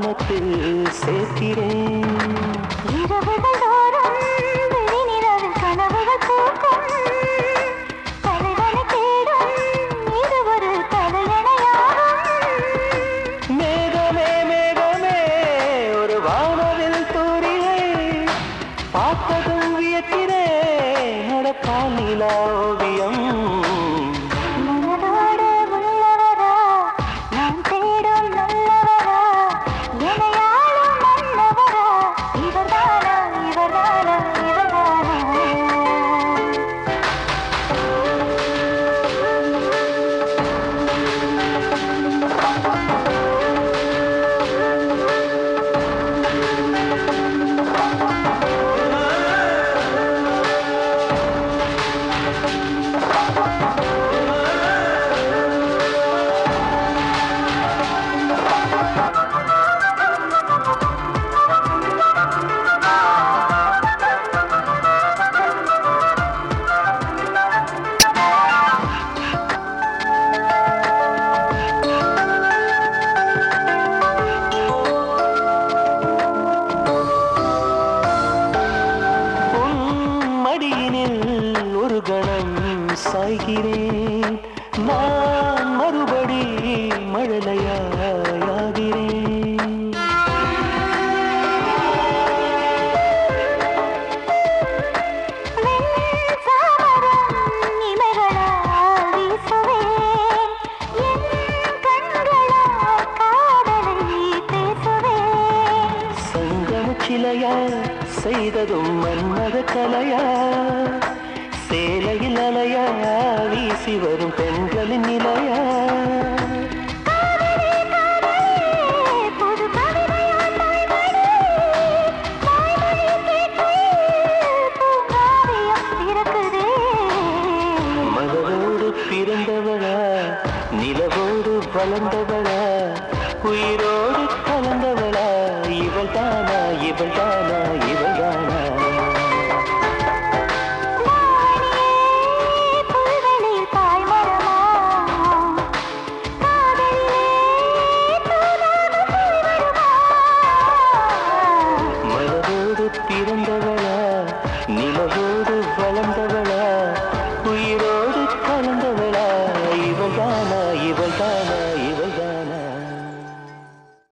வானத்தில் சேர்க்கிறேன். இரவுகள் தோறும் விழிநிலவில் கனவுகள் பூக்கும். தலைவனை தேடும் இது ஒரு தலையணையாகும். மேகமே மேகமே ஒரு வானவில் தூரிகை பார்த்ததும் வியக்கிறேன். நடப்பால் நிலா ஓவியம் மனதோடு உள்ளவரா நான் தேடும் நல்லவரா எனையாளும் மன்னவரா இவர்தானா இவர்தானா இவர்தானா. ஒரு கணம் சாய்கிறேன். நான் மறுபடி மழலையாகிறேன். சங்கமச்சிலையா செய்ததும் மன்மத கலையா சேலையில் அலையா வீசி வரும் பெண்களின் நிலையா. மலரோடு பிறந்தவளா நிலவோடு வளர்ந்தவளா உயிரோ